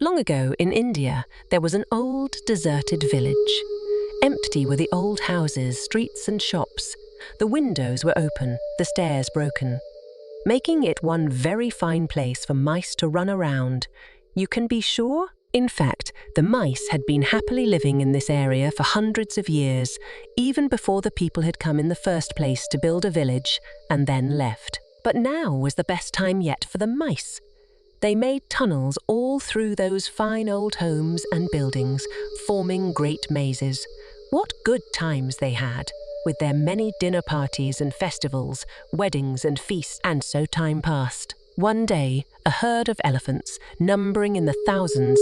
Long ago in India, there was an old, deserted village. Empty were the old houses, streets and shops. The windows were open, the stairs broken, making it one very fine place for mice to run around. You can be sure, in fact, the mice had been happily living in this area for hundreds of years, even before the people had come in the first place to build a village and then left. But now was the best time yet for the mice. They made tunnels all through those fine old homes and buildings, forming great mazes. What good times they had, with their many dinner parties and festivals, weddings and feasts, and so time passed. One day, a herd of elephants, numbering in the thousands,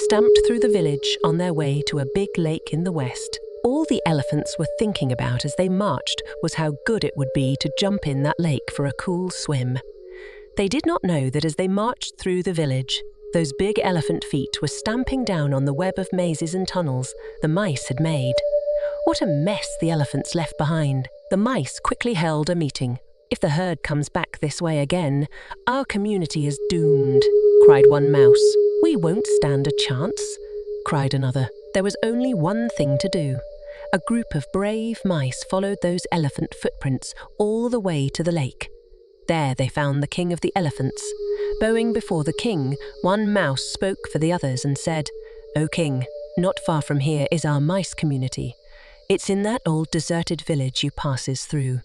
stamped through the village on their way to a big lake in the west. All the elephants were thinking about as they marched was how good it would be to jump in that lake for a cool swim. They did not know that as they marched through the village, those big elephant feet were stamping down on the web of mazes and tunnels the mice had made. What a mess the elephants left behind. The mice quickly held a meeting. "If the herd comes back this way again, our community is doomed," cried one mouse. "We won't stand a chance," cried another. There was only one thing to do. A group of brave mice followed those elephant footprints all the way to the lake. There they found the king of the elephants. Bowing before the king, one mouse spoke for the others and said, "O king, not far from here is our mice community. It's in that old deserted village you passes through.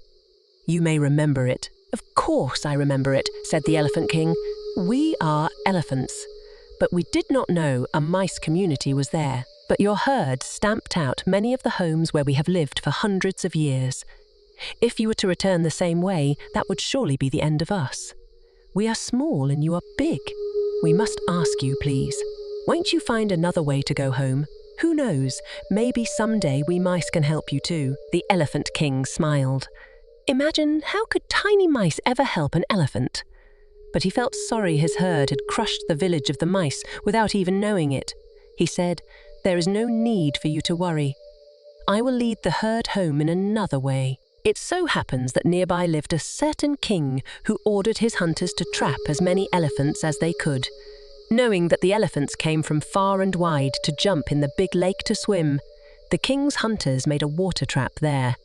You may remember it." "Of course I remember it," said the elephant king. "We are elephants, but we did not know a mice community was there. But your herd stamped out many of the homes where we have lived for hundreds of years. If you were to return the same way, that would surely be the end of us. We are small and you are big. We must ask you, please, won't you find another way to go home? Who knows, maybe someday we mice can help you too." The elephant king smiled. Imagine, how could tiny mice ever help an elephant? But he felt sorry his herd had crushed the village of the mice without even knowing it. He said, "There is no need for you to worry. I will lead the herd home in another way." It so happens that nearby lived a certain king who ordered his hunters to trap as many elephants as they could. Knowing that the elephants came from far and wide to jump in the big lake to swim, the king's hunters made a water trap there.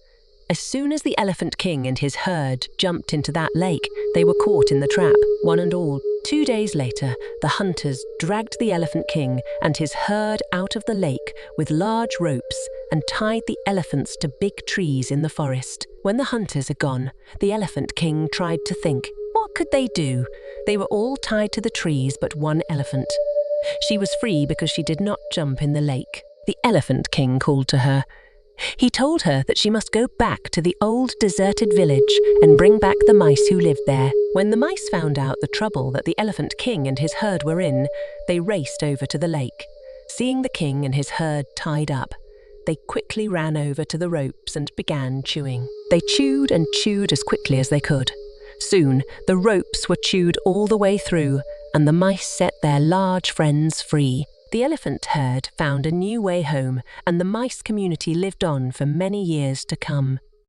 As soon as the elephant king and his herd jumped into that lake, they were caught in the trap, one and all. 2 days later, the hunters dragged the elephant king and his herd out of the lake with large ropes and tied the elephants to big trees in the forest. When the hunters had gone, the elephant king tried to think, what could they do? They were all tied to the trees but one elephant. She was free because she did not jump in the lake. The elephant king called to her. He told her that she must go back to the old deserted village and bring back the mice who lived there. When the mice found out the trouble that the elephant king and his herd were in, they raced over to the lake. Seeing the king and his herd tied up, they quickly ran over to the ropes and began chewing. They chewed and chewed as quickly as they could. Soon, the ropes were chewed all the way through, and the mice set their large friends free. The elephant herd found a new way home, and the mice community lived on for many years to come.